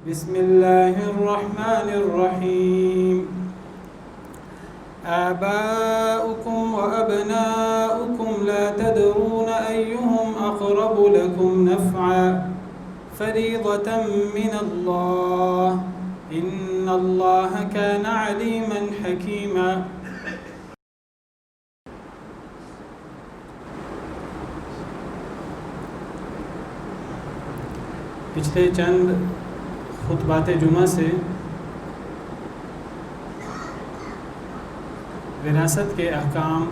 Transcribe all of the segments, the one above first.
بسم اللہ الرحمن الرحیم آباؤکم وابناؤکم لا تدرون ایہم اقرب لکم نفعا فریضة من اللہ ان اللہ کان علیما حکیما۔ پچھلے چند خطبات جمعہ سے وراثت کے احکام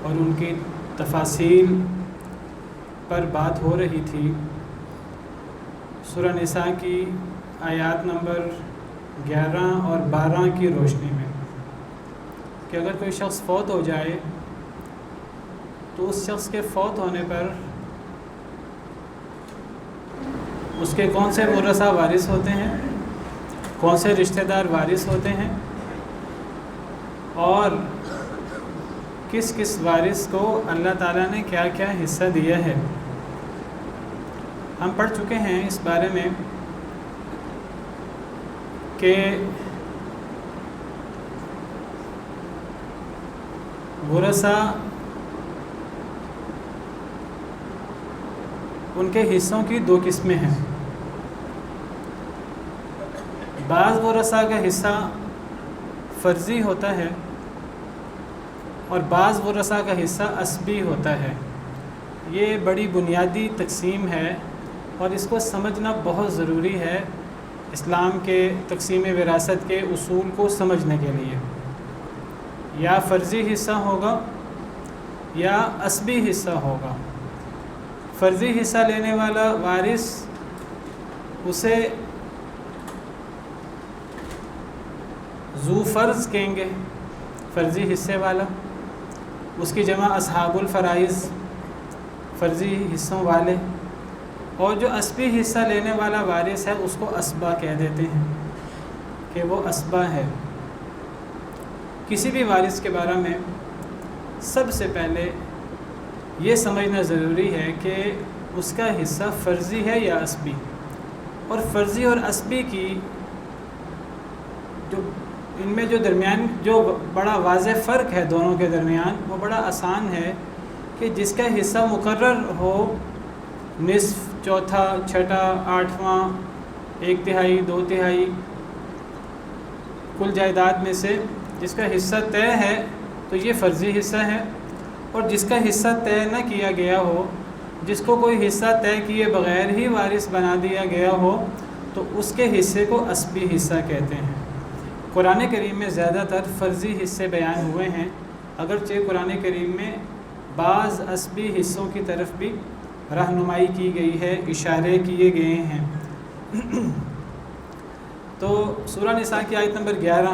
اور ان کی تفاصیل پر بات ہو رہی تھی سورہ نساء کی آیات نمبر 11 اور 12 کی روشنی میں کہ اگر کوئی شخص فوت ہو جائے تو اس شخص کے فوت ہونے پر اس کے کون سے ورثہ وارث ہوتے ہیں، کون سے رشتہ دار وارث ہوتے ہیں اور کس کس وارث کو اللہ تعالیٰ نے کیا کیا حصہ دیا ہے۔ ہم پڑھ چکے ہیں اس بارے میں کہ ورثہ ان کے حصوں کی دو قسمیں ہیں۔ بعض ورثہ کا حصہ فرضی ہوتا ہے اور بعض ورثہ کا حصہ عصبی ہوتا ہے۔ یہ بڑی بنیادی تقسیم ہے اور اس کو سمجھنا بہت ضروری ہے اسلام کے تقسیم وراثت کے اصول کو سمجھنے کے لیے۔ یا فرضی حصہ ہوگا یا عصبی حصہ ہوگا۔ فرضی حصہ لینے والا وارث اسے ذو فرض کہیں گے، فرضی حصے والا، اس کی جمع اصحاب الفرائض، فرضی حصوں والے، اور جو عصبی حصہ لینے والا وارث ہے اس کو عصبہ کہہ دیتے ہیں کہ وہ عصبہ ہے۔ کسی بھی وارث کے بارے میں سب سے پہلے یہ سمجھنا ضروری ہے کہ اس کا حصہ فرضی ہے یا عصبی، اور فرضی اور عصبی کی ان میں جو بڑا واضح فرق ہے دونوں کے درمیان وہ بڑا آسان ہے کہ جس کا حصہ مقرر ہو، نصف، چوتھا، چھٹا، آٹھواں، 1/3، 2/3 کل جائیداد میں سے جس کا حصہ طے ہے تو یہ فرضی حصہ ہے، اور جس کا حصہ طے نہ کیا گیا ہو، جس کو کوئی حصہ طے کیے بغیر ہی وارث بنا دیا گیا ہو تو اس کے حصے کو عصبی حصہ کہتے ہیں۔ قرآن کریم میں زیادہ تر فرضی حصے بیان ہوئے ہیں، اگرچہ قرآن کریم میں بعض عصبی حصوں کی طرف بھی رہنمائی کی گئی ہے، اشارے کیے گئے ہیں۔ تو سورہ نساء کی آیت نمبر 11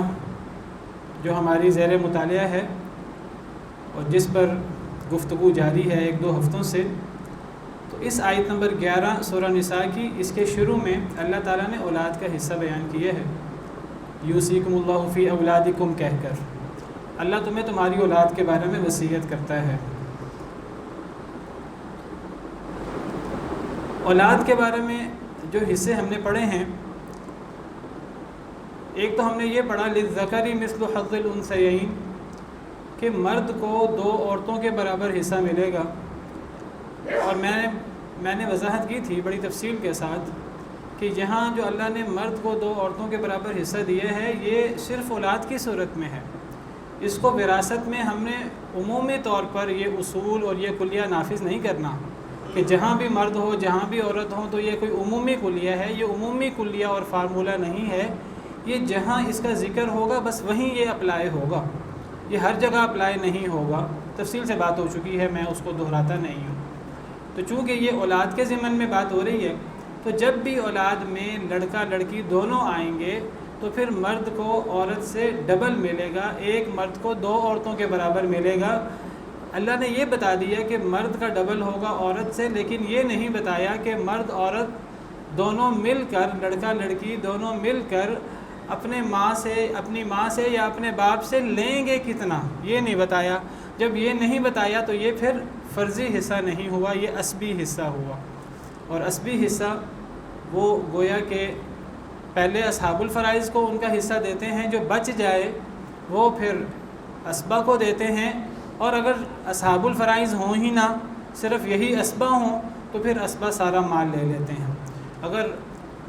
جو ہماری زیر مطالعہ ہے اور جس پر گفتگو جاری ہے 1-2 ہفتوں سے، تو اس آیت نمبر 11 سورہ نساء کی، اس کے شروع میں اللہ تعالیٰ نے اولاد کا حصہ بیان کیا ہے۔ یوصیکم اللہ فی اولادکم کہہ کر اللہ تمہیں تمہاری اولاد کے بارے میں وصیت کرتا ہے۔ اولاد کے بارے میں جو حصے ہم نے پڑھے ہیں، ایک تو ہم نے یہ پڑھا للذکر مثل حظ الانثیین کہ مرد کو 2 عورتوں کے برابر حصہ ملے گا، اور میں نے وضاحت کی تھی بڑی تفصیل کے ساتھ کہ یہاں جو اللہ نے مرد کو 2 عورتوں کے برابر حصہ دیا ہے یہ صرف اولاد کی صورت میں ہے۔ اس کو وراثت میں ہم نے عمومی طور پر یہ اصول اور یہ کلیہ نافذ نہیں کرنا کہ جہاں بھی مرد ہو جہاں بھی عورت ہو تو یہ کوئی عمومی کلیہ ہے۔ یہ عمومی کلیہ اور فارمولہ نہیں ہے، یہ جہاں اس کا ذکر ہوگا بس وہیں یہ اپلائی ہوگا، یہ ہر جگہ اپلائی نہیں ہوگا۔ تفصیل سے بات ہو چکی ہے، میں اس کو دہراتا نہیں ہوں۔ تو چونکہ یہ اولاد کے ضمن میں بات ہو رہی ہے تو جب بھی اولاد میں لڑکا لڑکی دونوں آئیں گے تو پھر مرد کو عورت سے ڈبل ملے گا، ایک مرد کو 2 عورتوں کے برابر ملے گا۔ اللہ نے یہ بتا دیا کہ مرد کا ڈبل ہوگا عورت سے، لیکن یہ نہیں بتایا کہ مرد عورت دونوں مل کر، لڑکا لڑکی دونوں مل کر اپنی ماں سے یا اپنے باپ سے لیں گے کتنا، یہ نہیں بتایا۔ جب یہ نہیں بتایا تو یہ پھر فرضی حصہ نہیں ہوا، یہ عصبی حصہ ہوا۔ اور عصبی حصہ وہ گویا کہ پہلے اصحاب الفرائض کو ان کا حصہ دیتے ہیں، جو بچ جائے وہ پھر اسبا کو دیتے ہیں، اور اگر اصحاب الفرائض ہوں ہی نہ، صرف یہی اسبا ہوں تو پھر اسبا سارا مال لے لیتے ہیں۔ اگر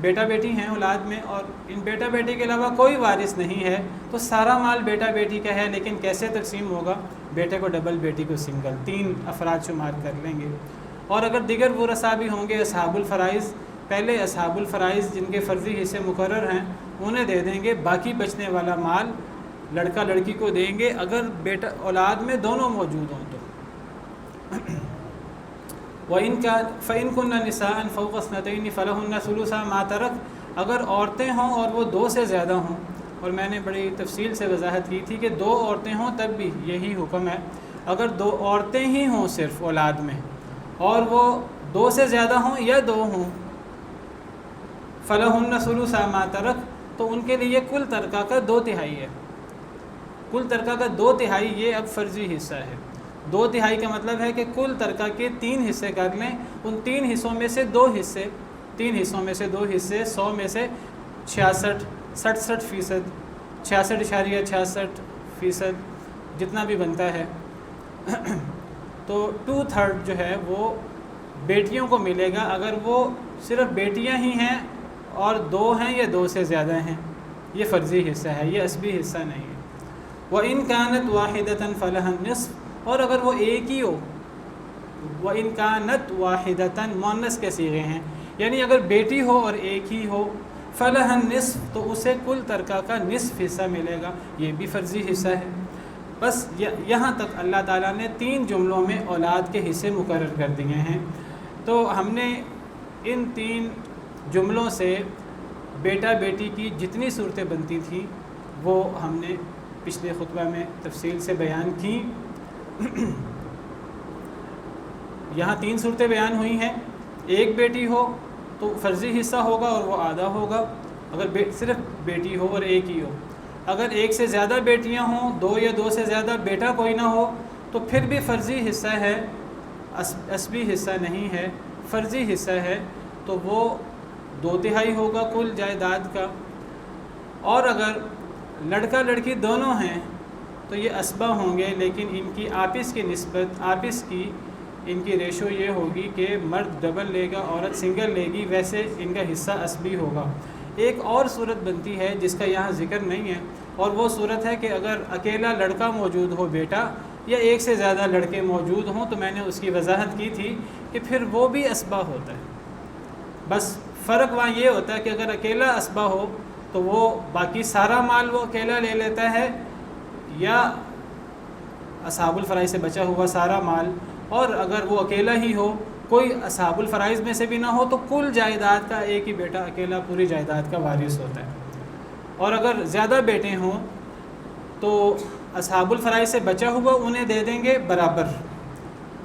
بیٹا بیٹی ہیں اولاد میں اور ان بیٹا بیٹی کے علاوہ کوئی وارث نہیں ہے تو سارا مال بیٹا بیٹی کا ہے، لیکن کیسے تقسیم ہوگا؟ بیٹے کو ڈبل، بیٹی کو سنگل، 3 افراد شمار کر لیں گے۔ اور اگر دیگر ورثاء بھی ہوں گے اصحاب الفرائض، پہلے اصحاب الفرائض جن کے فرضی حصے مقرر ہیں انہیں دے دیں گے، باقی بچنے والا مال لڑکا لڑکی کو دیں گے اگر بیٹا اولاد میں دونوں موجود ہوں تو۔ فَإِن كُنَّ نِسَاءً فَوْقَ اثْنَتَيْنِ فَلَهُنَّ ثُلُثَا مَا تَرَكَ، اگر عورتیں ہوں اور وہ 2 سے زیادہ ہوں، اور میں نے بڑی تفصیل سے وضاحت کی تھی کہ 2 عورتیں ہوں تب بھی یہی حکم ہے، اگر 2 عورتیں ہی ہوں صرف اولاد میں اور وہ 2 سے زیادہ ہوں یا 2 ہوں، فَلَهُنَّ ثُلُثَا مَا تَرَكَ، تو ان کے لیے کل ترکہ کا 2/3 ہے۔ کل ترکہ کا 2/3 یہ اب فرضی حصہ ہے۔ 2/3 کا مطلب ہے کہ کل ترکہ کے 3 حصے کر لیں، ان 3 حصوں میں سے 2 حصے، 3 حصوں میں سے 2 حصے 100 میں سے 66% 66.66% جتنا بھی بنتا ہے، تو 2/3 جو ہے وہ بیٹیوں کو ملے گا اگر وہ صرف بیٹیاں ہی ہیں اور 2 ہیں یا 2 سے زیادہ ہیں، یہ فرضی حصہ ہے، یہ اسبی حصہ نہیں ہے۔ وَإِن كَانَتْ وَاحِدَةً فَلَهَا النِّصْفُ، اور اگر وہ ایک ہی ہو، وَإِن كَانَتْ وَاحِدَةً مؤنث کے صیغے ہیں، یعنی اگر بیٹی ہو اور ایک ہی ہو، فَلَهَا النِّصْفُ، تو اسے کل ترکہ کا نصف حصہ ملے گا، یہ بھی فرضی حصہ ہے۔ بس یہاں تک اللہ تعالیٰ نے 3 جملوں میں اولاد کے حصے مقرر کر دیے ہیں، تو ہم نے ان 3 جملوں سے بیٹا بیٹی کی جتنی صورتیں بنتی تھیں وہ ہم نے پچھلے خطبہ میں تفصیل سے بیان کی۔ یہاں 3 صورتیں بیان ہوئی ہیں، ایک بیٹی ہو تو فرضی حصہ ہوگا اور وہ آدھا ہوگا، اگر صرف بیٹی ہو اور ایک ہی ہو۔ اگر ایک سے زیادہ بیٹیاں ہوں، 2 یا 2 سے زیادہ، بیٹا کوئی نہ ہو، تو پھر بھی فرضی حصہ ہے، اسبی حصہ نہیں ہے، فرضی حصہ ہے، تو وہ 2/3 ہوگا کل جائیداد کا۔ اور اگر لڑکا لڑکی دونوں ہیں تو یہ اسبہ ہوں گے، لیکن ان کی آپس کی نسبت، آپس کی ان کی ریشو یہ ہوگی کہ مرد ڈبل لے گا، عورت سنگل لے گی، ویسے ان کا حصہ اسبی ہوگا۔ ایک اور صورت بنتی ہے جس کا یہاں ذکر نہیں ہے، اور وہ صورت ہے کہ اگر اکیلا لڑکا موجود ہو بیٹا، یا ایک سے زیادہ لڑکے موجود ہوں، تو میں نے اس کی وضاحت کی تھی کہ پھر وہ بھی اسبہ ہوتا ہے۔ بس فرق وہاں یہ ہوتا ہے کہ اگر اکیلا اسبہ ہو تو وہ باقی سارا مال وہ اکیلا لے لیتا ہے، یا اصحاب الفرائض سے بچا ہوا سارا مال، اور اگر وہ اکیلا ہی ہو، کوئی اصحاب الفرائض میں سے بھی نہ ہو، تو کل جائیداد کا ایک ہی بیٹا اکیلا پوری جائیداد کا وارث ہوتا ہے۔ اور اگر زیادہ بیٹے ہوں تو اصحاب الفرائض سے بچا ہوا انہیں دے دیں گے برابر،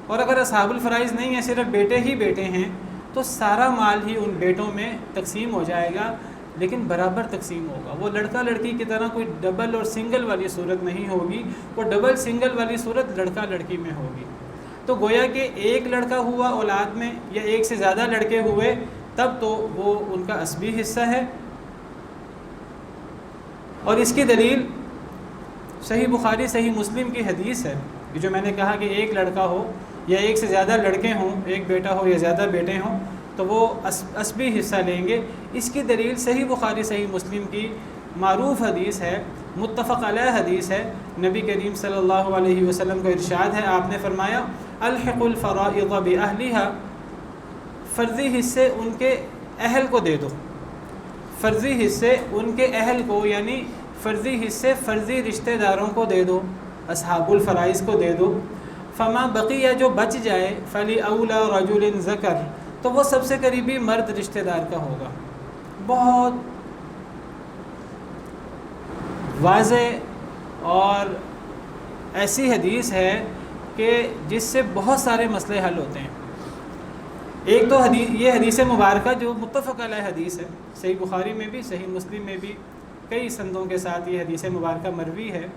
اور اگر اصحاب الفرائض نہیں ہیں، صرف بیٹے ہی بیٹے ہیں، تو سارا مال ہی ان بیٹوں میں تقسیم ہو جائے گا، لیکن برابر تقسیم ہوگا۔ وہ لڑکا لڑکی کی طرح کوئی ڈبل اور سنگل والی صورت نہیں ہوگی، وہ ڈبل سنگل والی صورت لڑکا لڑکی میں ہوگی۔ تو گویا کہ ایک لڑکا ہوا اولاد میں یا ایک سے زیادہ لڑکے ہوئے تب تو وہ ان کا اسبی حصہ ہے۔ اور اس کی دلیل صحیح بخاری صحیح مسلم کی حدیث ہے، جو میں نے کہا کہ ایک لڑکا ہو یا ایک سے زیادہ لڑکے ہوں، ایک بیٹا ہو یا زیادہ بیٹے ہوں، تو وہ اسبی حصہ لیں گے۔ اس کی دلیل صحیح بخاری صحیح مسلم کی معروف حدیث ہے، متفق علیہ حدیث ہے۔ نبی کریم صلی اللہ علیہ وسلم کا ارشاد ہے، آپ نے فرمایا الحق الفرائض باہلھا، فرضی حصے ان کے اہل کو دے دو، فرضی حصے ان کے اہل کو، یعنی فرضی حصے فرضی رشتہ داروں کو دے دو، اصحاب الفرائض کو دے دو۔ فما بقیہ، جو بچ جائے، فلی اولا رجل ذکر، تو وہ سب سے قریبی مرد رشتہ دار کا ہوگا۔ بہت واضح اور ایسی حدیث ہے کہ جس سے بہت سارے مسئلے حل ہوتے ہیں۔ ایک تو یہ حدیث مبارکہ جو متفق علیہ حدیث ہے، صحیح بخاری میں بھی صحیح مسلم میں بھی کئی سندوں کے ساتھ یہ حدیث مبارکہ مروی ہے۔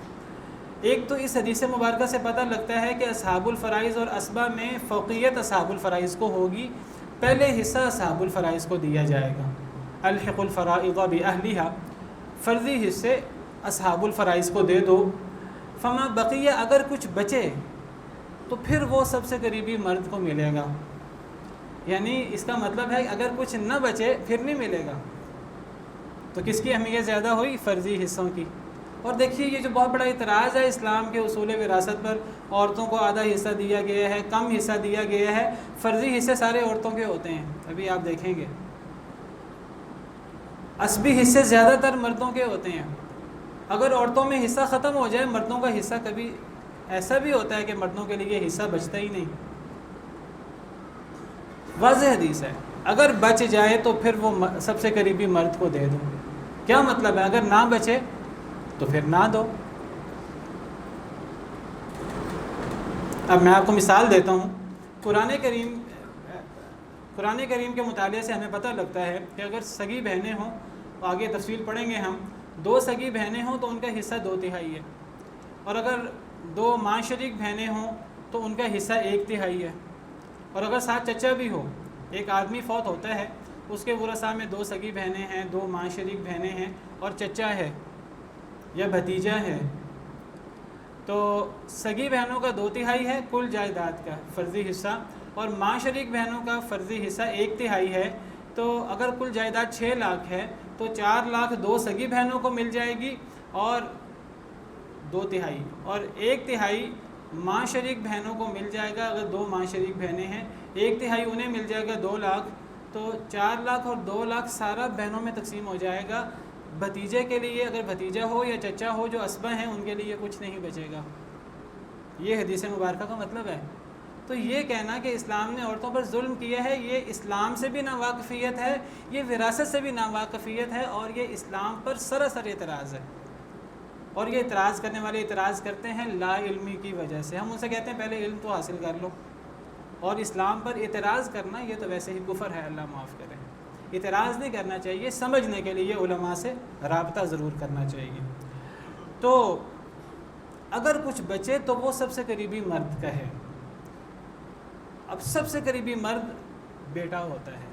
ایک تو اس حدیث مبارکہ سے پتہ لگتا ہے کہ اصحاب الفرائض اور اسبہ میں فوقیت اصحاب الفرائض کو ہوگی، پہلے حصہ اصحاب الفرائض کو دیا جائے گا۔ الحق الفرائض بأہلہا، فرضی حصے اصحاب الفرائض کو دے دو، فما بقیہ، اگر کچھ بچے تو پھر وہ سب سے قریبی مرد کو ملے گا. یعنی اس کا مطلب ہے اگر کچھ نہ بچے پھر نہیں ملے گا. تو کس کی اہمیت زیادہ ہوئی؟ فرضی حصوں کی. اور دیکھیے یہ جو بہت بڑا اعتراض ہے اسلام کے اصول وراثت پر، عورتوں کو آدھا حصہ دیا گیا ہے، کم حصہ دیا گیا ہے. فرضی حصے سارے عورتوں کے ہوتے ہیں، ابھی آپ دیکھیں گے. عصبی حصے زیادہ تر مردوں کے ہوتے ہیں. اگر عورتوں میں حصہ ختم ہو جائے، مردوں کا حصہ کبھی ایسا بھی ہوتا ہے کہ مردوں کے لیے حصہ بچتا ہی نہیں. واضح حدیث ہے، اگر بچ جائے تو پھر وہ سب سے قریبی مرد کو دے دو. کیا مطلب ہے؟ اگر نہ بچے تو پھر نہ دو. اب میں آپ کو مثال دیتا ہوں. قرآن کریم کے مطالعے سے ہمیں پتہ لگتا ہے کہ اگر سگی بہنیں ہوں، آگے تفصیل پڑھیں گے ہم، 2 سگی بہنیں ہوں تو ان کا حصہ 2/3 ہے. اور اگر 2 ماں شریک بہنیں ہوں تو ان کا حصہ 1/3 ہے. اور اگر ساتھ چچا بھی ہو، ایک آدمی فوت ہوتا ہے، اس کے ورثاء میں 2 سگی بہنیں ہیں، 2 ماں شریک بہنیں ہیں اور چچا ہے یا بھتیجا ہے، تو سگی بہنوں کا 2/3 ہے کل جائیداد کا فرضی حصہ، اور ماں شریک بہنوں کا فرضی حصہ 1/3 ہے. تو اگر کل جائیداد 6 لاکھ ہے تو 4 لاکھ 2 سگی بہنوں کو مل جائے گی اور 2/3 اور 1/3 ماں شریک بہنوں کو مل جائے گا. اگر 2 ماں شریک بہنیں ہیں 1/3 انہیں مل جائے گا 2 لاکھ. تو 4 لاکھ اور 2 لاکھ سارا بہنوں میں تقسیم ہو جائے گا. بھتیجے کے لیے، اگر بھتیجا ہو یا چچا ہو جو اسبہ ہیں، ان کے لیے کچھ نہیں بچے گا. یہ حدیث مبارکہ کا مطلب ہے. تو یہ کہنا کہ اسلام نے عورتوں پر ظلم کیا ہے، یہ اسلام سے بھی ناواقفیت ہے، یہ وراثت سے بھی ناواقفیت ہے، اور یہ اسلام پر سراسر اعتراض ہے. اور یہ اعتراض کرنے والے اعتراض کرتے ہیں لا علمی کی وجہ سے. ہم ان سے کہتے ہیں پہلے علم تو حاصل کر لو. اور اسلام پر اعتراض کرنا یہ تو ویسے ہی کفر ہے، اللہ معاف کرے. اعتراض نہیں کرنا چاہیے، سمجھنے کے لیے علماء سے رابطہ ضرور کرنا چاہیے. تو اگر کچھ بچے تو وہ سب سے قریبی مرد کا ہے. اب سب سے قریبی مرد بیٹا ہوتا ہے.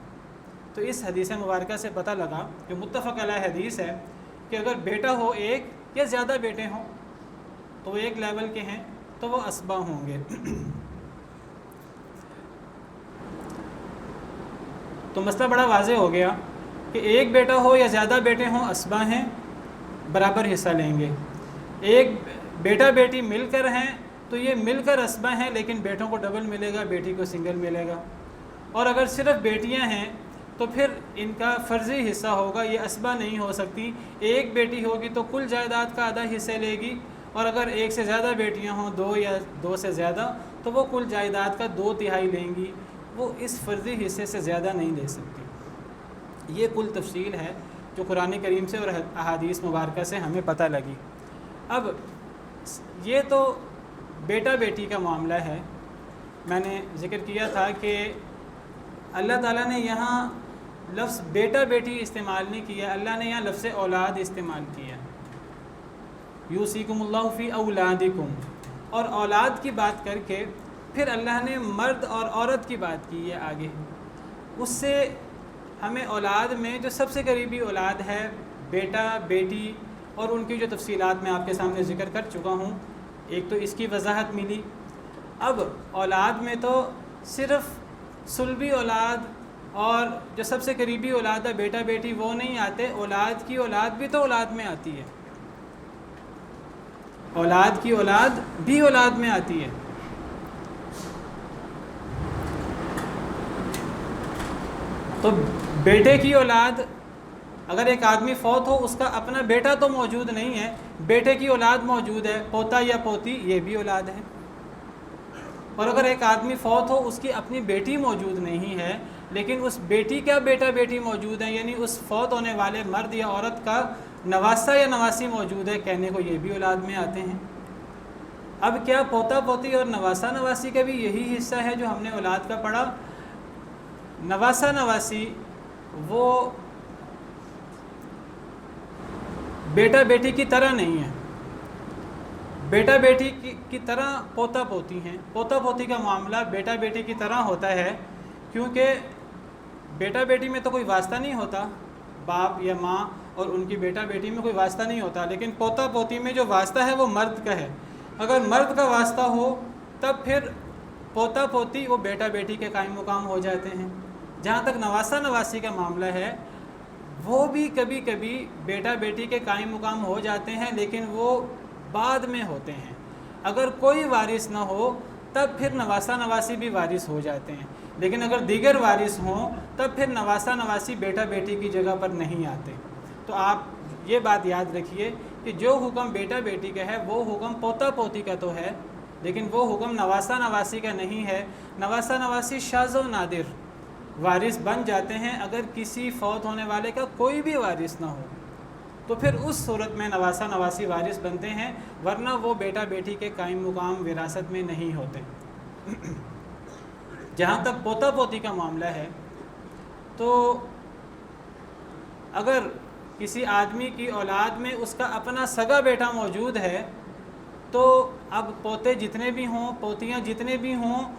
تو اس حدیث مبارکہ سے پتہ لگا جو متفق علیہ حدیث ہے کہ اگر بیٹا ہو ایک یا زیادہ بیٹے ہوں تو وہ ایک لیول کے ہیں تو وہ اسبا ہوں گے. تو مسئلہ بڑا واضح ہو گیا کہ ایک بیٹا ہو یا زیادہ بیٹے ہوں اسبا ہیں، برابر حصہ لیں گے. ایک بیٹا بیٹی مل کر ہیں تو یہ مل کر اسبا ہیں، لیکن بیٹوں کو ڈبل ملے گا، بیٹی کو سنگل ملے گا. اور اگر صرف بیٹیاں ہیں تو پھر ان کا فرضی حصہ ہوگا، یہ اسبا نہیں ہو سکتی. ایک بیٹی ہوگی تو کل جائیداد کا آدھا حصہ لے گی، اور اگر ایک سے زیادہ بیٹیاں ہوں، 2 یا 2 سے زیادہ، تو وہ کل جائیداد کا 2/3 لیں گی. وہ اس فرضی حصے سے زیادہ نہیں لے سکتی. یہ کل تفصیل ہے جو قرآن کریم سے اور احادیث مبارکہ سے ہمیں پتہ لگی. اب یہ تو بیٹا بیٹی کا معاملہ ہے. میں نے ذکر کیا تھا کہ اللہ تعالیٰ نے یہاں لفظ بیٹا بیٹی استعمال نہیں کیا، اللہ نے یہاں لفظ اولاد استعمال کیا. یوصیکم اللہ فی اولادکم، اور اولاد کی بات کر کے پھر اللہ نے مرد اور عورت کی بات کی ہے آگے. اس سے ہمیں اولاد میں جو سب سے قریبی اولاد ہے بیٹا بیٹی، اور ان کی جو تفصیلات میں آپ کے سامنے ذکر کر چکا ہوں، ایک تو اس کی وضاحت ملی. اب اولاد میں تو صرف صلبی اولاد اور جو سب سے قریبی اولاد ہے بیٹا بیٹی وہ نہیں آتے، اولاد کی اولاد بھی تو اولاد میں آتی ہے. اولاد کی اولاد بھی اولاد میں آتی ہے. تو بیٹے کی اولاد، اگر ایک آدمی فوت ہو اس کا اپنا بیٹا تو موجود نہیں ہے، بیٹے کی اولاد موجود ہے، پوتا یا پوتی یہ بھی اولاد ہے. اور اگر ایک آدمی فوت ہو اس کی اپنی بیٹی موجود نہیں ہے لیکن اس بیٹی کا بیٹا بیٹی موجود ہے، یعنی اس فوت ہونے والے مرد یا عورت کا نواسا یا نواسی موجود ہے، کہنے کو یہ بھی اولاد میں آتے ہیں. اب کیا پوتا پوتی اور نواسا نواسی کا بھی یہی حصہ ہے جو ہم نے اولاد کا پڑھا؟ نواسا نواسی وہ بیٹا بیٹی کی طرح نہیں ہے. بیٹا بیٹی کی طرح پوتا پوتی ہیں. پوتا پوتی کا معاملہ بیٹا بیٹی کی طرح ہوتا ہے، کیونکہ بیٹا بیٹی میں تو کوئی واسطہ نہیں ہوتا، باپ یا ماں اور ان کی بیٹا بیٹی میں کوئی واسطہ نہیں ہوتا، لیکن پوتا پوتی میں جو واسطہ ہے وہ مرد کا ہے۔ اگر مرد کا واسطہ ہو تب پھر پوتا پوتی وہ بیٹا بیٹی کے قائم مقام ہو جاتے ہیں۔ جہاں تک نواسہ نواسی کا معاملہ ہے، وہ بھی کبھی کبھی بیٹا بیٹی کے قائم مقام ہو جاتے ہیں، لیکن وہ بعد میں ہوتے ہیں۔ اگر کوئی وارث نہ ہو تب پھر نواسہ نواسی بھی وارث ہو جاتے ہیں، لیکن اگر دیگر وارث ہوں تب پھر نواسہ نواسی بیٹا بیٹی کی جگہ پر نہیں آتے۔ تو آپ یہ بات یاد رکھیے کہ جو حکم بیٹا بیٹی کا ہے وہ حکم پوتا پوتی کا تو ہے، لیکن وہ حکم نواسہ نواسی کا نہیں ہے۔ نواسہ نواسی شاذ و نادر وارث بن جاتے ہیں اگر کسی فوت ہونے والے کا کوئی بھی وارث نہ ہو، تو پھر اس صورت میں نواسہ نواسی وارث بنتے ہیں، ورنہ وہ بیٹا بیٹی کے قائم مقام وراثت میں نہیں ہوتے۔ جہاں تک پوتا پوتی کا معاملہ ہے، تو اگر کسی آدمی کی اولاد میں اس کا اپنا سگا بیٹا موجود ہے تو اب پوتے جتنے بھی ہوں، پوتیاں جتنے بھی ہوں،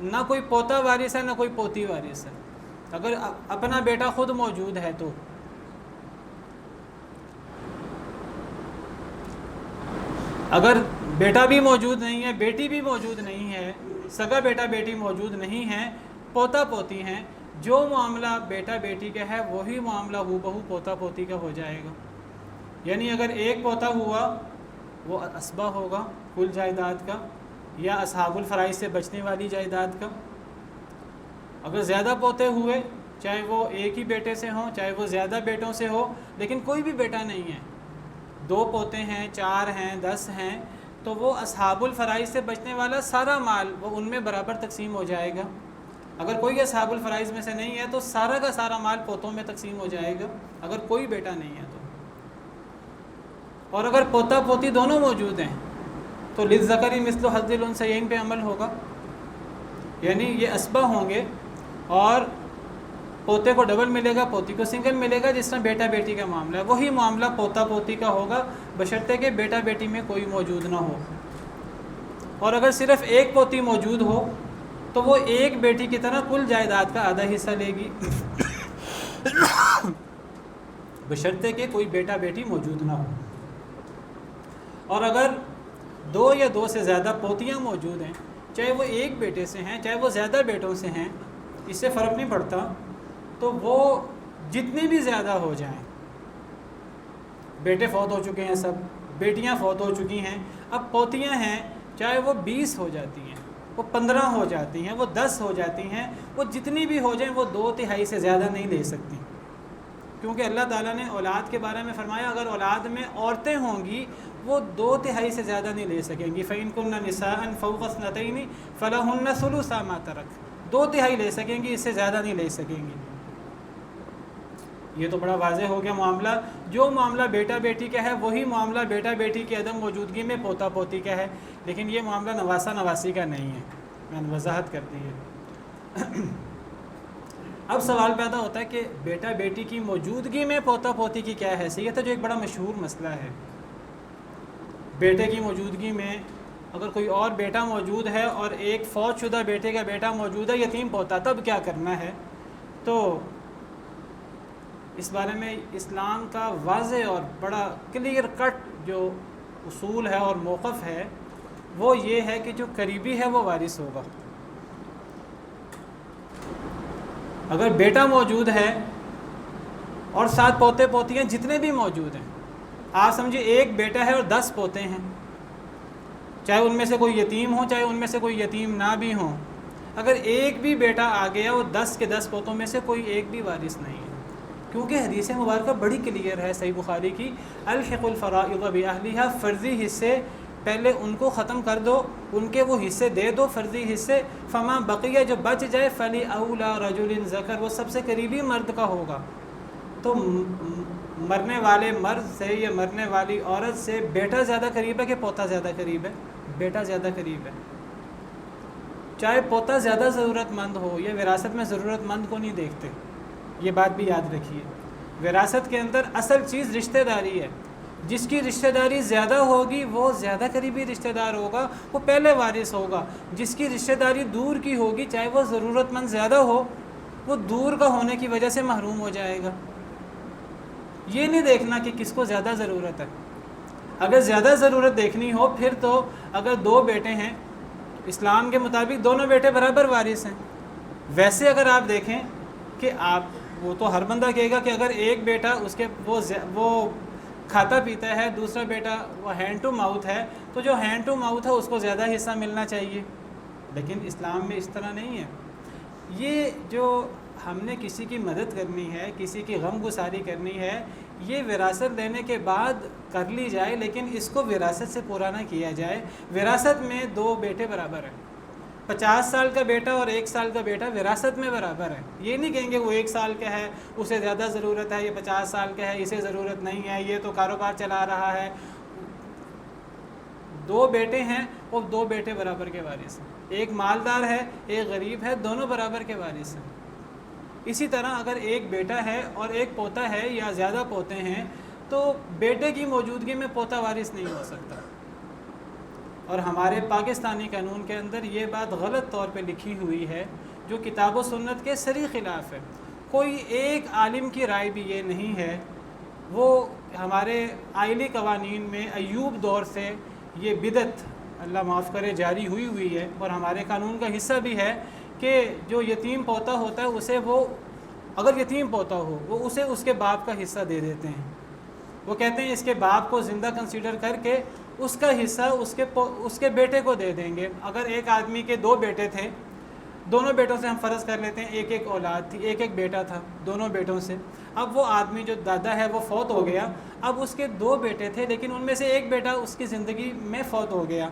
نہ کوئی پوتا وارث ہے نہ کوئی پوتی وارث ہے، اگر اپنا بیٹا خود موجود ہے تو۔ اگر بیٹا بھی موجود نہیں ہے، بیٹی بھی موجود نہیں ہے، سگا بیٹا بیٹی موجود نہیں ہے، پوتا پوتی ہیں، جو معاملہ بیٹا بیٹی کا ہے وہی معاملہ ہو بہو پوتا پوتی کا ہو جائے گا۔ یعنی اگر ایک پوتا ہوا وہ اسبہ ہوگا کل جائیداد کا، یا اصحاب الفرائض سے بچنے والی جائیداد کا۔ اگر زیادہ پوتے ہوئے، چاہے وہ ایک ہی بیٹے سے ہوں چاہے وہ زیادہ بیٹوں سے ہو، لیکن کوئی بھی بیٹا نہیں ہے، 2 پوتے ہیں، 4 ہیں، 10 ہیں، تو وہ اصحاب الفرائض سے بچنے والا سارا مال وہ ان میں برابر تقسیم ہو جائے گا۔ اگر کوئی اصحاب الفرائض میں سے نہیں ہے تو سارا کا سارا مال پوتوں میں تقسیم ہو جائے گا، اگر کوئی بیٹا نہیں ہے تو۔ اور اگر پوتا پوتی دونوں موجود ہیں تو للذکر مثل حظ الانثیین پہ عمل ہوگا، یعنی یہ اسبہ ہوں گے اور پوتے کو ڈبل ملے گا، پوتی کو سنگل ملے گا، جس طرح بیٹا بیٹی کا معاملہ ہے وہی معاملہ پوتا پوتی کا ہوگا، بشرطے کہ بیٹا بیٹی میں کوئی موجود نہ ہو۔ اور اگر صرف ایک پوتی موجود ہو تو وہ ایک بیٹی کی طرح کل جائیداد کا آدھا حصہ لے گی، بشرطے کہ کوئی بیٹا بیٹی موجود نہ ہو۔ اور اگر 2 یا 2 سے زیادہ پوتیاں موجود ہیں، چاہے وہ ایک بیٹے سے ہیں چاہے وہ زیادہ بیٹوں سے ہیں، اس سے فرق نہیں پڑتا، تو وہ جتنی بھی زیادہ ہو جائیں، بیٹے فوت ہو چکے ہیں سب، بیٹیاں فوت ہو چکی ہیں، اب پوتیاں ہیں، چاہے وہ 20 ہو جاتی ہیں، وہ 15 ہو جاتی ہیں، وہ 10 ہو جاتی ہیں، وہ جتنی بھی ہو جائیں وہ 2/3 سے زیادہ نہیں لے سکتی، کیونکہ اللہ تعالیٰ نے اولاد کے بارے میں فرمایا اگر اولاد میں عورتیں ہوں گی وہ 2/3 سے زیادہ نہیں لے سکیں گی۔ فَإِن كُنَّ نِسَاءً فَوْقَ اثْنَتَيْنِ فَلَهُنَّ ثُلُثَا مَا تَرَكَ، 2/3 لے سکیں گی، اس سے زیادہ نہیں لے سکیں گی۔ یہ تو بڑا واضح ہو گیا معاملہ، جو معاملہ بیٹا بیٹی کا ہے وہی معاملہ بیٹا بیٹی کی عدم موجودگی میں پوتا پوتی کا ہے، لیکن یہ معاملہ نواسہ نواسی کا نہیں ہے، میں نے وضاحت کر دی ہے۔ اب سوال پیدا ہوتا ہے کہ بیٹا بیٹی کی موجودگی میں پوتا پوتی کی کیا حیثیت ہے، جو ایک بڑا مشہور مسئلہ ہے۔ بیٹے کی موجودگی میں اگر کوئی اور بیٹا موجود ہے اور ایک فوت شدہ بیٹے کا بیٹا موجود ہے یتیم پوتا، تب کیا کرنا ہے؟ تو اس بارے میں اسلام کا واضح اور بڑا کلیئر کٹ جو اصول ہے اور موقف ہے وہ یہ ہے کہ جو قریبی ہے وہ وارث ہوگا۔ اگر بیٹا موجود ہے اور 7 پوتے پوتیاں جتنے بھی موجود ہیں، آپ سمجھے ایک بیٹا ہے اور 10 پوتے ہیں، چاہے ان میں سے کوئی یتیم ہو چاہے ان میں سے کوئی یتیم نہ بھی ہوں، اگر ایک بھی بیٹا آ گیا وہ 10 کے 10 پوتوں میں سے کوئی ایک بھی وارث نہیں ہے، کیونکہ حدیث مبارکہ بڑی کلیئر ہے صحیح بخاری کی، الحق الفرائض باہلھا، فرضی حصے پہلے ان کو ختم کر دو، ان کے وہ حصے دے دو فرضی حصے، فما بقیہ جو بچ جائے فلی اولا رجل ذکر، وہ سب سے قریبی مرد کا ہوگا۔ تو مرنے والے مرد سے یا مرنے والی عورت سے بیٹا زیادہ قریب ہے کہ پوتا زیادہ قریب ہے؟ بیٹا زیادہ قریب ہے، چاہے پوتا زیادہ ضرورت مند ہو، یہ وراثت میں ضرورت مند کو نہیں دیکھتے، یہ بات بھی یاد رکھیے۔ وراثت کے اندر اصل چیز رشتہ داری ہے، جس کی رشتہ داری زیادہ ہوگی وہ زیادہ قریبی رشتہ دار ہوگا، وہ پہلے وارث ہوگا۔ جس کی رشتہ داری دور کی ہوگی چاہے وہ ضرورت مند زیادہ ہو، وہ دور کا ہونے کی وجہ سے محروم ہو جائے گا۔ یہ نہیں دیکھنا کہ کس کو زیادہ ضرورت ہے. اگر زیادہ ضرورت دیکھنی ہو پھر تو اگر 2 بیٹے ہیں اسلام کے مطابق دونوں بیٹے برابر وارث ہیں. ویسے اگر آپ دیکھیں کہ وہ تو ہر بندہ کہے گا کہ اگر ایک بیٹا اس کے وہ کھاتا پیتا ہے, دوسرا بیٹا وہ ہینڈ ٹو ماؤتھ ہے, تو جو ہینڈ ٹو ماؤتھ ہے اس کو زیادہ حصہ ملنا چاہیے. لیکن اسلام میں اس طرح نہیں ہے. یہ جو ہم نے کسی کی مدد کرنی ہے, کسی کی غم گساری کرنی ہے, یہ وراثت لینے کے بعد کر لی جائے, لیکن اس کو وراثت سے پورا نہ کیا جائے. وراثت میں 2 بیٹے برابر ہیں. 50 سال کا بیٹا اور 1 سال کا بیٹا وراثت میں برابر ہے. یہ نہیں کہیں گے وہ 1 سال کا ہے اسے زیادہ ضرورت ہے, یہ 50 سال کا ہے اسے ضرورت نہیں ہے, یہ تو کاروبار چلا رہا ہے. 2 بیٹے ہیں اور 2 بیٹے برابر کے وارث ہیں. ایک مالدار ہے ایک غریب ہے, دونوں برابر کے وارث ہیں. اسی طرح اگر ایک بیٹا ہے اور ایک پوتا ہے یا زیادہ پوتے ہیں تو بیٹے کی موجودگی میں پوتا وارث نہیں ہو سکتا. اور ہمارے پاکستانی قانون کے اندر یہ بات غلط طور پہ لکھی ہوئی ہے جو کتاب و سنت کے صریح خلاف ہے. کوئی ایک عالم کی رائے بھی یہ نہیں ہے. وہ ہمارے آئلی قوانین میں ایوب دور سے یہ بدعت اللہ معاف کرے جاری ہوئی ہے, اور ہمارے قانون کا حصہ بھی ہے کہ جو یتیم پوتا ہوتا ہے اسے وہ اگر یتیم پوتا ہو وہ اسے اس کے باپ کا حصہ دے دیتے ہیں. وہ کہتے ہیں اس کے باپ کو زندہ کنسیڈر کر کے اس کا حصہ اس کے بیٹے کو دے دیں گے. اگر ایک آدمی کے 2 بیٹے تھے, دونوں بیٹوں سے ہم فرض کر لیتے ہیں ایک اولاد تھی, ایک بیٹا تھا دونوں بیٹوں سے. اب وہ آدمی جو دادا ہے وہ فوت ہو گیا. اب اس کے 2 بیٹے تھے لیکن ان میں سے ایک بیٹا اس کی زندگی میں فوت ہو گیا.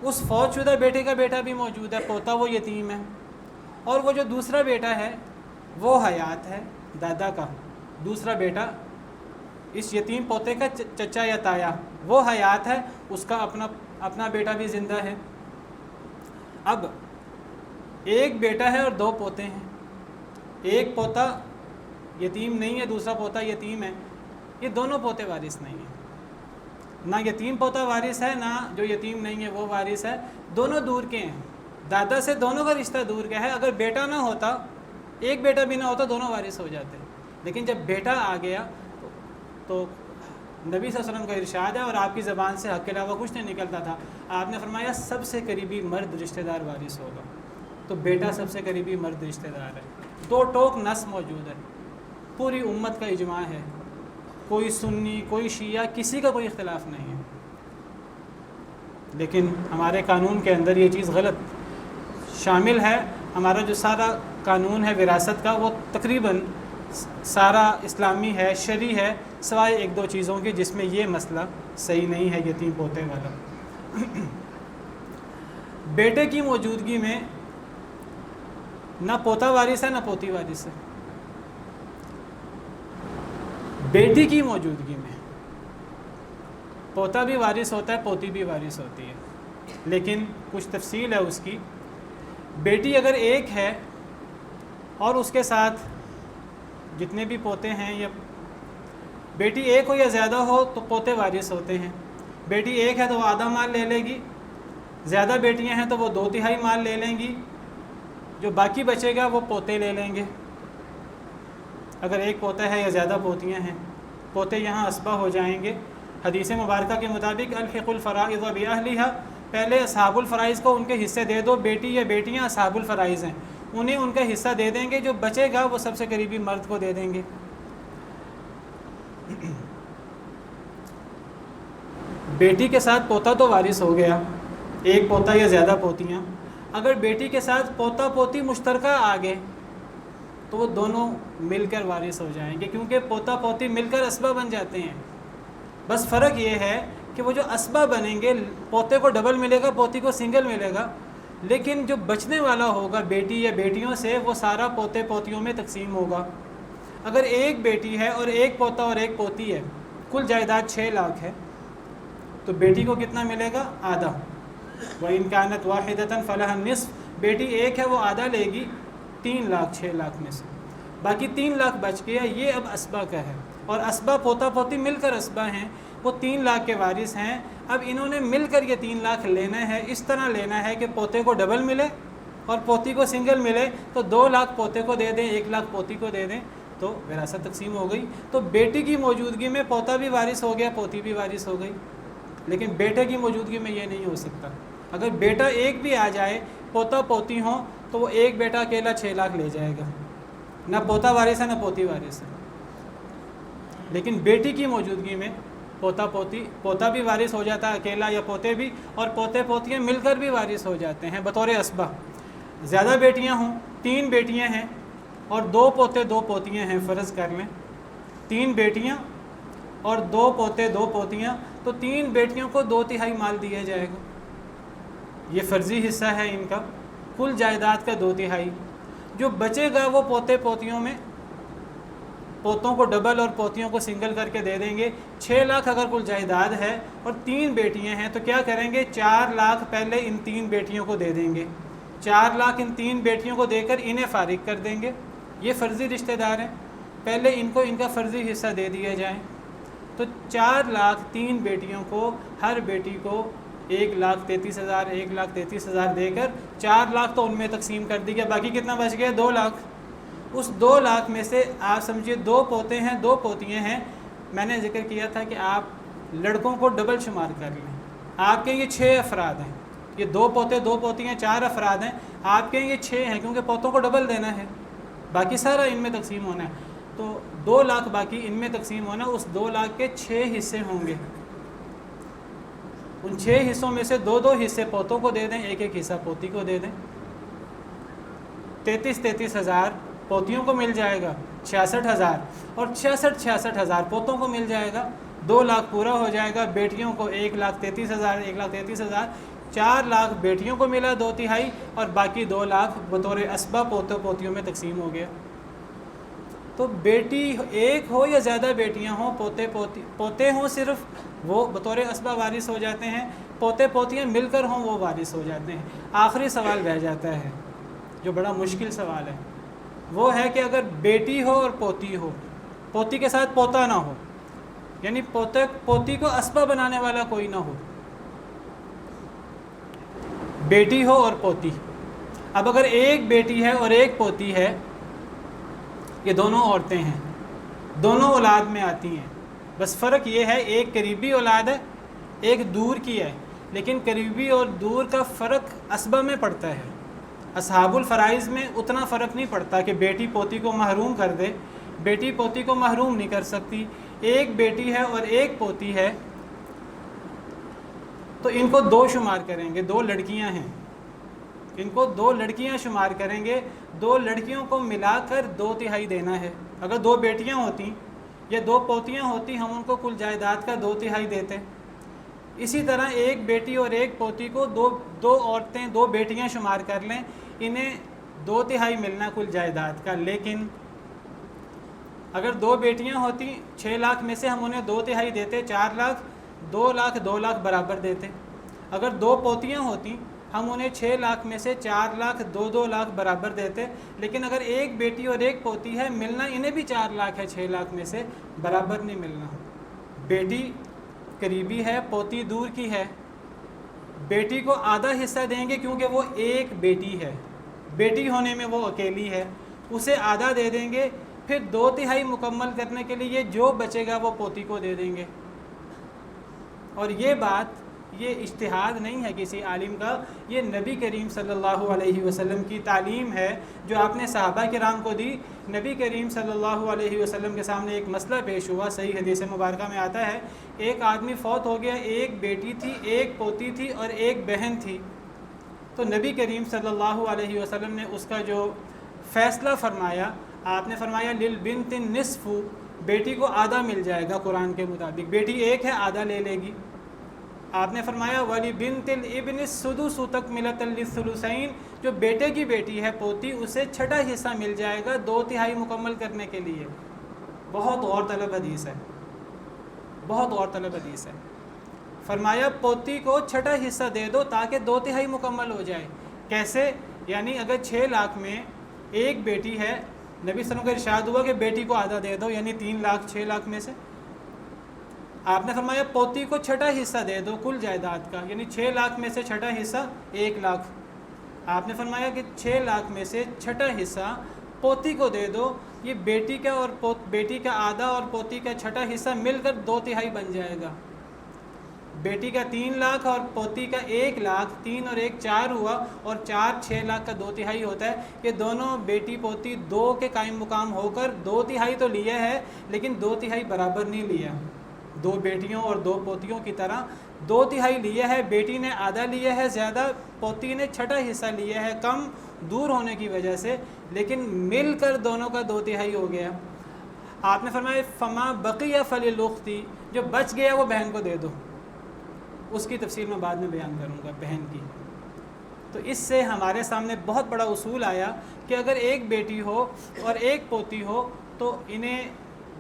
اس فوت شدہ بیٹے کا بیٹا بھی موجود ہے, پوتا وہ یتیم ہے, اور وہ جو دوسرا بیٹا ہے وہ حیات ہے دادا کا. دوسرا بیٹا اس یتیم پوتے کا چچا یا تایا وہ حیات ہے, اس کا اپنا بیٹا بھی زندہ ہے. اب ایک بیٹا ہے اور 2 پوتے ہیں. ایک پوتا یتیم نہیں ہے, دوسرا پوتا یتیم ہے. یہ دونوں پوتے وارث نہیں ہیں. نہ یتیم پوتا وارث ہے نہ جو یتیم نہیں ہے وہ وارث ہے. دونوں دور کے ہیں, دادا سے دونوں کا رشتہ دور کا ہے. اگر بیٹا نہ ہوتا, ایک بیٹا بھی نہ ہوتا, دونوں وارث ہو جاتے. لیکن جب بیٹا آ گیا تو نبی صلی اللہ علیہ وسلم کا ارشاد ہے اور آپ کی زبان سے حق کے علاوہ کچھ نہیں نکلتا تھا. آپ نے فرمایا سب سے قریبی مرد رشتہ دار وارث ہوگا. تو بیٹا سب سے قریبی مرد رشتہ دار ہے. 2 ٹوک نس موجود ہے, پوری امت کا اجماع ہے. کوئی سنی کوئی شیعہ کسی کا کوئی اختلاف نہیں ہے. لیکن ہمارے قانون کے اندر یہ چیز غلط شامل ہے. ہمارا جو سارا قانون ہے وراثت کا وہ تقریباً سارا اسلامی ہے, شرعی ہے, سوائے 1-2 چیزوں کے جس میں یہ مسئلہ صحیح نہیں ہے یتیم پوتے والا. بیٹے کی موجودگی میں نہ پوتا وارث ہے نہ پوتی وارث ہے. بیٹی کی موجودگی میں پوتا بھی وارث ہوتا ہے, پوتی بھی وارث ہوتی ہے, لیکن کچھ تفصیل ہے اس کی. بیٹی اگر ایک ہے اور اس کے ساتھ جتنے بھی پوتے ہیں, یا بیٹی ایک ہو یا زیادہ ہو تو پوتے وارث ہوتے ہیں. بیٹی ایک ہے تو وہ آدھا مال لے لے گی, زیادہ بیٹیاں ہیں تو وہ 2/3 مال لے لیں گی, جو باقی بچے گا وہ پوتے لے لیں گے. اگر ایک پوتا ہے یا زیادہ پوتیاں ہیں, پوتے یہاں اسبہ ہو جائیں گے. حدیث مبارکہ کے مطابق الحق الفرائض باہلھا, پہلے اصحاب الفرائض کو ان کے حصے دے دو. بیٹی یا بیٹیاں اصحاب الفرائض ہیں, انہیں ان کا حصہ دے دیں گے, جو بچے گا وہ سب سے قریبی مرد کو دے دیں گے. بیٹی کے ساتھ پوتا تو وارث ہو گیا, ایک پوتا یا زیادہ پوتیاں. اگر بیٹی کے ساتھ پوتا پوتی مشترکہ آ گئے تو وہ دونوں مل کر وارث ہو جائیں گے, کیونکہ پوتا پوتی مل کر اسبہ بن جاتے ہیں. بس فرق یہ ہے کہ وہ جو اسبہ بنیں گے, پوتے کو ڈبل ملے گا, پوتی کو سنگل ملے گا, لیکن جو بچنے والا ہوگا بیٹی یا بیٹیوں سے وہ سارا پوتے پوتیوں میں تقسیم ہوگا. اگر ایک بیٹی ہے اور ایک پوتا اور ایک پوتی ہے, کل جائیداد 6 لاکھ ہے, تو بیٹی کو کتنا ملے گا؟ آدھا. وَإِنْ كَانَتْ وَاحِدَةً فَلَهَا النِّصْفُ, بیٹی ایک ہے وہ آدھا لے گی 3 لاکھ 6 لاکھ میں سے, باقی 3 لاکھ بچ گیا. یہ اب اسبہ کا ہے, اور اسبہ پوتا پوتی مل کر اسبہ ہیں, وہ 3 لاکھ کے وارث ہیں. اب انہوں نے مل کر یہ 3 لاکھ لینا ہے, اس طرح لینا ہے کہ پوتے کو ڈبل ملے اور پوتی کو سنگل ملے, تو 2 لاکھ پوتے کو دے دیں, 1 لاکھ پوتی کو دے دیں. تو وراثت تقسیم ہو گئی. تو بیٹی کی موجودگی میں پوتا بھی وارث ہو گیا, پوتی بھی وارث ہو گئی, لیکن بیٹے کی موجودگی میں یہ نہیں ہو سکتا. اگر بیٹا ایک بھی آ جائے, پوتا پوتی ہوں, تو وہ ایک بیٹا اکیلا 6 لاکھ لے جائے گا, نہ پوتا وارث ہے نہ پوتی وارث ہے. لیکن بیٹی کی موجودگی میں پوتا بھی وارث ہو جاتا ہے اکیلا, یا پوتے بھی, اور پوتے پوتیاں مل کر بھی وارث ہو جاتے ہیں بطور اسبہ. زیادہ بیٹیاں ہوں, 3 بیٹیاں ہیں اور 2 پوتے 2 پوتیاں ہیں, فرض کر لیں 3 بیٹیاں اور 2 پوتے 2 پوتیاں, تو 3 بیٹیوں کو 2/3 مال دیا جائے گا. یہ فرضی حصہ ہے ان کا, کل جائیداد کا 2/3. جو بچے گا وہ پوتے پوتیوں میں, پوتوں کو ڈبل اور پوتیوں کو سنگل کر کے دے دیں گے. 6 لاکھ اگر کل جائیداد ہے اور 3 بیٹیاں ہیں, تو کیا کریں گے, 4 لاکھ پہلے ان 3 بیٹیوں کو دے دیں گے, 4 لاکھ ان 3 بیٹیوں کو دے کر انہیں فارغ کر دیں گے. یہ فرضی رشتہ دار ہیں, پہلے ان کو ان کا فرضی حصہ دے دیا جائے. تو 4 لاکھ 3 بیٹیوں کو, ہر بیٹی کو 1,33,000 1,33,000 دے کر 4 لاکھ تو ان میں تقسیم کر دی گیا. باقی کتنا بچ گیا, 2 لاکھ. اس 2 لاکھ میں سے آپ سمجھیے 2 پوتے ہیں 2 پوتیاں ہیں. میں نے ذکر کیا تھا کہ آپ لڑکوں کو ڈبل شمار کر لیں. آپ کے یہ 6 افراد ہیں, یہ 2 پوتے 2 پوتیاں 4 افراد ہیں, آپ کے یہ 6 ہیں کیونکہ پوتوں کو ڈبل دینا ہے, باقی سارا ان میں تقسیم ہونا ہے. تو 2 لاکھ باقی ان میں تقسیم ہونا. اس 2 لاکھ کے 6 حصے ہوں گے. ان 6 حصوں میں سے 2 حصے پوتوں کو دے دیں, 1 حصہ پوتی کو دے دیں. 33,000 پوتیوں کو مل جائے گا, 66,000 اور 66,000 پوتوں کو مل جائے گا. 2 لاکھ پورا ہو جائے گا. بیٹیوں کو 1,33,000 1,33,000, 4 لاکھ بیٹیوں کو ملا 2/3, اور باقی 2 لاکھ بطور اسبہ پوتوں پوتیوں میں تقسیم ہو گیا. تو بیٹی ایک ہو یا زیادہ بیٹیاں ہوں, پوتے ہوں صرف, وہ بطور اسبہ وارث ہو جاتے ہیں. پوتے پوتیاں مل کر ہوں وہ وارث ہو جاتے ہیں. آخری سوال رہ جاتا ہے جو بڑا مشکل سوال ہے, وہ ہے کہ اگر بیٹی ہو اور پوتی ہو, پوتی کے ساتھ پوتا نہ ہو, یعنی پوتی کو اسبہ بنانے والا کوئی نہ ہو, بیٹی ہو اور پوتی. اب اگر ایک بیٹی ہے اور ایک پوتی ہے, یہ دونوں عورتیں ہیں, دونوں اولاد میں آتی ہیں, بس فرق یہ ہے ایک قریبی اولاد ہے ایک دور کی ہے, لیکن قریبی اور دور کا فرق اسبہ میں پڑتا ہے. اصحاب الفرائض میں اتنا فرق نہیں پڑتا کہ بیٹی پوتی کو محروم کر دے, بیٹی پوتی کو محروم نہیں کر سکتی. ایک بیٹی ہے اور ایک پوتی ہے, تو ان کو 2 شمار کریں گے, 2 لڑکیاں ہیں, ان کو 2 لڑکیاں شمار کریں گے. 2 لڑکیوں کو ملا کر 2/3 دینا ہے. اگر 2 بیٹیاں ہوتی یا 2 پوتیاں ہوتی, ہم ان کو کل جائیداد کا 2/3 دیتے. اسی طرح ایک بیٹی اور ایک پوتی کو 2 عورتیں 2 بیٹیاں شمار کر لیں, انہیں 2/3 ملنا کل جائیداد کا. لیکن اگر 2 بیٹیاں ہوتی, 6 لاکھ میں سے ہم انہیں 2/3 دیتے, 4 لاکھ, 2 لاکھ 2 لاکھ برابر دیتے. اگر 2 پوتیاں ہوتی, ہم انہیں 6 لاکھ میں سے 4 لاکھ 2 لاکھ برابر دیتے. لیکن اگر ایک بیٹی اور ایک پوتی ہے, ملنا انہیں بھی 4 لاکھ ہے, 6 لاکھ میں سے برابر نہیں ملنا. بیٹی قریبی ہے, پوتی دور کی ہے, بیٹی کو آدھا حصہ دیں گے کیونکہ وہ ایک بیٹی ہے, بیٹی ہونے میں وہ اکیلی ہے, اسے آدھا دے دیں گے. پھر 2/3 مکمل کرنے کے لیے جو بچے گا وہ پوتی کو دے دیں گے. اور یہ بات, یہ اجتہاد نہیں ہے کسی عالم کا, یہ نبی کریم صلی اللہ علیہ وسلم کی تعلیم ہے جو آپ نے صحابہ کرام کو دی. نبی کریم صلی اللہ علیہ وسلم کے سامنے ایک مسئلہ پیش ہوا, صحیح حدیث مبارکہ میں آتا ہے, ایک آدمی فوت ہو گیا, ایک بیٹی تھی, ایک پوتی تھی اور ایک بہن تھی. تو نبی کریم صلی اللہ علیہ وسلم نے اس کا جو فیصلہ فرمایا, آپ نے فرمایا للبنت النصف, بیٹی کو آدھا مل جائے گا قرآن کے مطابق, بیٹی ایک ہے آدھا لے لے گی. آپ نے فرمایا وَلِبِنْتِ الْإِبْنِ السُّدُسُ تَكْمِلَةً لِلثُّلُثَيْن, جو بیٹے کی بیٹی ہے پوتی, اسے 6ٹھا حصہ مل جائے گا 2/3 مکمل کرنے کے لیے. بہت غور طلب حدیث ہے, بہت غور طلب حدیث ہے. فرمایا پوتی کو 6ٹھا حصہ دے دو تاکہ 2/3 مکمل ہو جائے. کیسے؟ یعنی اگر 6 لاکھ میں ایک بیٹی ہے, نبی صلی اللہ علیہ وسلم کا ارشاد ہوا کہ بیٹی کو آدھا دے دو, یعنی 3 لاکھ 6 لاکھ میں سے. آپ نے فرمایا پوتی کو 6ٹھا حصہ دے دو کل جائیداد کا, یعنی 6 لاکھ میں سے 6ٹھا حصہ 1 لاکھ. آپ نے فرمایا کہ 6 لاکھ میں سے 6ٹھا حصہ پوتی کو دے دو، یہ بیٹی کا اور بیٹی کا آدھا اور پوتی کا چھٹا حصہ مل کر 2/3 بن جائے گا۔ بیٹی کا 3 لاکھ اور پوتی کا 1 لاکھ، 3 اور 1 4 ہوا، اور 4 6 لاکھ کا 2/3 ہوتا ہے۔ یہ دونوں بیٹی پوتی 2 کے قائم مقام ہو کر 2/3 تو لیا ہے، لیکن 2/3 برابر نہیں لیا۔ 2 بیٹیوں اور 2 پوتیوں کی طرح 2/3 لیا ہے، بیٹی نے آدھا لیا ہے زیادہ، پوتی نے چھٹا حصہ لیا ہے کم دور ہونے کی وجہ سے، لیکن مل کر دونوں کا 2/3 ہو گیا۔ آپ نے فرمایا فما بقی فللأختی، جو بچ گیا وہ بہن کو دے دو۔ اس کی تفصیل میں بعد میں بیان کروں گا بہن کی۔ تو اس سے ہمارے سامنے بہت بڑا اصول آیا کہ اگر ایک بیٹی ہو اور ایک پوتی ہو تو انہیں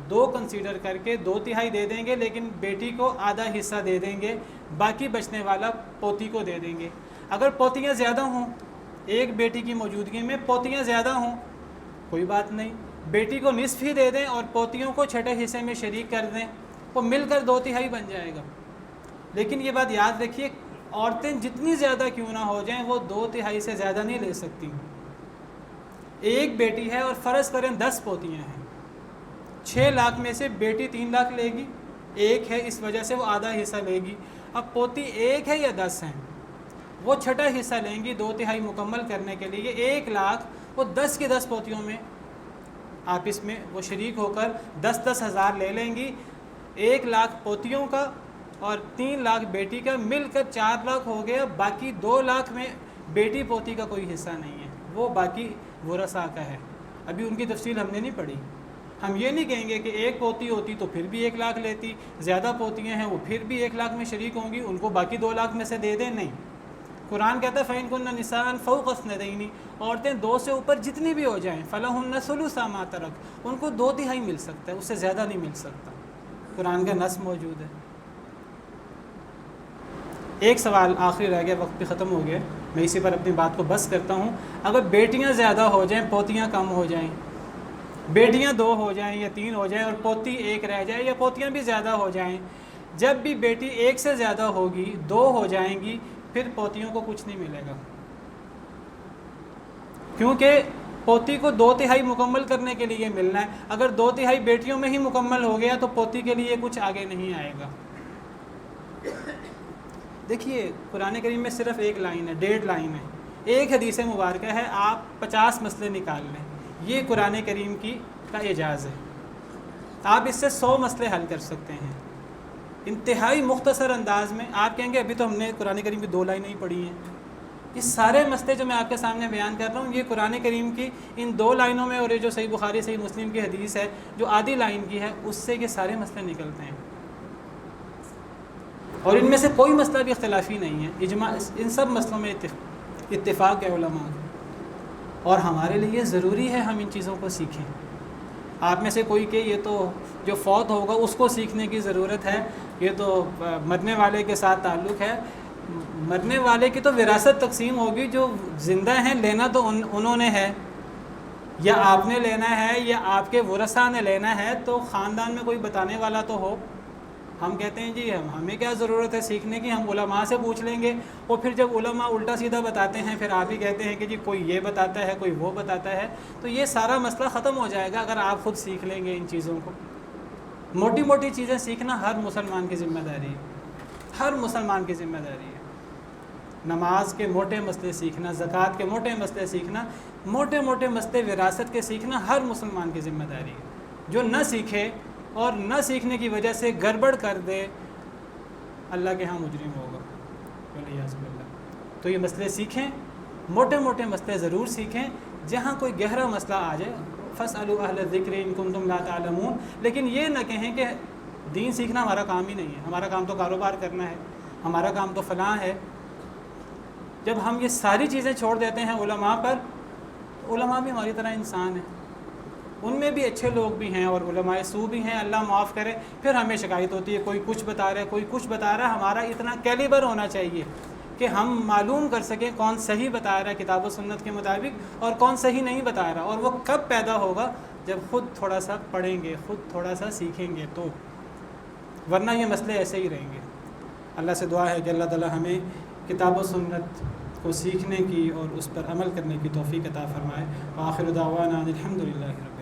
2 کنسیڈر کر کے 2/3 دے دیں گے، لیکن بیٹی کو آدھا حصہ دے دیں گے، باقی بچنے والا پوتی کو دے دیں گے۔ اگر پوتیاں زیادہ ہوں، ایک بیٹی کی موجودگی میں پوتیاں زیادہ ہوں، کوئی بات نہیں، بیٹی کو نصف ہی دے دیں اور پوتیوں کو چھٹے حصے میں شریک کر دیں، وہ مل کر 2/3 بن جائے گا۔ لیکن یہ بات یاد رکھیے، عورتیں جتنی زیادہ کیوں نہ ہو جائیں وہ 2/3 سے زیادہ نہیں لے سکتی۔ ایک بیٹی ہے اور فرض کریں 10 پوتیاں ہیں، 6 لاکھ میں سے بیٹی 3 لاکھ لے گی، ایک ہے اس وجہ سے وہ آدھا حصہ لے گی۔ اب پوتی 1 ہے یا 10 ہیں، وہ چھٹا حصہ لیں گی 2/3 مکمل کرنے کے لیے۔ 1 لاکھ وہ 10 کی 10 پوتیوں میں آپس میں وہ شریک ہو کر 10-10 ہزار لے لیں گی۔ 1 لاکھ پوتیوں کا اور 3 لاکھ بیٹی کا مل کر 4 لاکھ ہو گیا۔ باقی 2 لاکھ میں بیٹی پوتی کا کوئی حصہ نہیں ہے، وہ باقی ورثاء کا ہے۔ ابھی ان کی تفصیل ہم نے نہیں پڑھی۔ ہم یہ نہیں کہیں گے کہ ایک پوتی ہوتی تو پھر بھی 1 لاکھ لیتی، زیادہ پوتیاں ہیں وہ پھر بھی 1 لاکھ میں شریک ہوں گی، ان کو باقی 2 لاکھ میں سے دے دیں، نہیں۔ قرآن کہتا ہے فَإِن كُنَّ نِسَاءً فَوْقَ اثْنَتَيْنِ، عورتیں 2 سے اوپر جتنی بھی ہو جائیں، فَلَهُنَّ ثُلُثُ مَا تَرَكَ، ان کو 2/3 مل سکتا ہے، اس سے زیادہ نہیں مل سکتا۔ قرآن کا نص موجود ہے۔ ایک سوال آخری رہ گیا، وقت بھی ختم ہو گیا، میں اسی پر اپنی بات کو بس کرتا ہوں۔ اگر بیٹیاں زیادہ ہو جائیں، پوتیاں کم ہو جائیں، بیٹیاں 2 ہو جائیں یا 3 ہو جائیں اور پوتی 1 رہ جائے، یا پوتیاں بھی زیادہ ہو جائیں، جب بھی بیٹی 1 سے زیادہ ہوگی، 2 ہو جائیں گی، پھر پوتیوں کو کچھ نہیں ملے گا، کیونکہ پوتی کو 2/3 مکمل کرنے کے لیے ملنا ہے۔ اگر 2/3 بیٹیوں میں ہی مکمل ہو گیا تو پوتی کے لیے کچھ آگے نہیں آئے گا۔ دیکھیے قرآن کریم میں صرف 1 لائن ہے، 1.5 لائن ہے، ایک حدیث مبارکہ ہے، آپ 50 مسئلے نکال لیں، یہ قرآن کریم کا اعجاز ہے۔ آپ اس سے 100 مسئلے حل کر سکتے ہیں انتہائی مختصر انداز میں۔ آپ کہیں گے ابھی تو ہم نے قرآن کریم کی 2 لائنیں ہی پڑھی ہیں۔ یہ سارے مسئلے جو میں آپ کے سامنے بیان کر رہا ہوں، یہ قرآن کریم کی ان 2 لائنوں میں، اور یہ جو صحیح بخاری صحیح مسلم کی حدیث ہے جو آدھی لائن کی ہے، اس سے یہ سارے مسئلے نکلتے ہیں، اور ان میں سے کوئی مسئلہ بھی اختلافی نہیں ہے، اجماع، ان سب مسئلوں میں اتفاق ہے علماء، اور ہمارے لیے ضروری ہے ہم ان چیزوں کو سیکھیں۔ آپ میں سے کوئی کہ یہ تو جو فوت ہوگا اس کو سیکھنے کی ضرورت ہے، یہ تو مرنے والے کے ساتھ تعلق ہے۔ مرنے والے کی تو وراثت تقسیم ہوگی، جو زندہ ہیں لینا تو انہوں نے ہے، یا آپ نے لینا ہے یا آپ کے ورثاء نے لینا ہے، تو خاندان میں کوئی بتانے والا تو ہو۔ ہم کہتے ہیں جی ہمیں کیا ضرورت ہے سیکھنے کی، ہم علماء سے پوچھ لیں گے، اور پھر جب علماء الٹا سیدھا بتاتے ہیں پھر آپ ہی کہتے ہیں کہ جی کوئی یہ بتاتا ہے کوئی وہ بتاتا ہے، تو یہ سارا مسئلہ ختم ہو جائے گا اگر آپ خود سیکھ لیں گے ان چیزوں کو۔ موٹی موٹی چیزیں سیکھنا ہر مسلمان کی ذمہ داری ہے، ہر مسلمان کی ذمہ داری ہے۔ نماز کے موٹے مسئلے سیکھنا، زکوٰۃ کے موٹے مسئلے سیکھنا، موٹے موٹے مسئلے وراثت کے سیکھنا ہر مسلمان کی ذمہ داری ہے۔ جو نہ سیکھے اور نہ سیکھنے کی وجہ سے گڑبڑ کر دے، اللہ کے ہاں مجرم ہوگا، والعیاذ باللہ۔ تو یہ مسئلے سیکھیں، موٹے موٹے مسئلے ضرور سیکھیں، جہاں کوئی گہرا مسئلہ آ جائے فاسألوا اہل الذکر ان کنتم لا تعلمون، لیکن یہ نہ کہیں کہ دین سیکھنا ہمارا کام ہی نہیں ہے، ہمارا کام تو کاروبار کرنا ہے، ہمارا کام تو فلاں ہے۔ جب ہم یہ ساری چیزیں چھوڑ دیتے ہیں علماء پر، علماء بھی ہماری طرح انسان ہیں، ان میں بھی اچھے لوگ بھی ہیں اور علماء سو بھی ہیں، اللہ معاف کرے۔ پھر ہمیں شکایت ہوتی ہے کوئی کچھ بتا رہا ہے کوئی کچھ بتا رہا ہے۔ ہمارا اتنا کیلیبر ہونا چاہیے کہ ہم معلوم کر سکیں کون صحیح بتا رہا ہے کتاب و سنت کے مطابق اور کون صحیح نہیں بتا رہا، اور وہ کب پیدا ہوگا؟ جب خود تھوڑا سا پڑھیں گے، خود تھوڑا سا سیکھیں گے تو، ورنہ یہ مسئلے ایسے ہی رہیں گے۔ اللہ سے دعا ہے کہ اللہ تعالی ہمیں کتاب و سنت کو سیکھنے کی اور اس پر عمل کرنے کی توفیق عطا فرمائے۔ آخر دعوانا الحمدللہ رب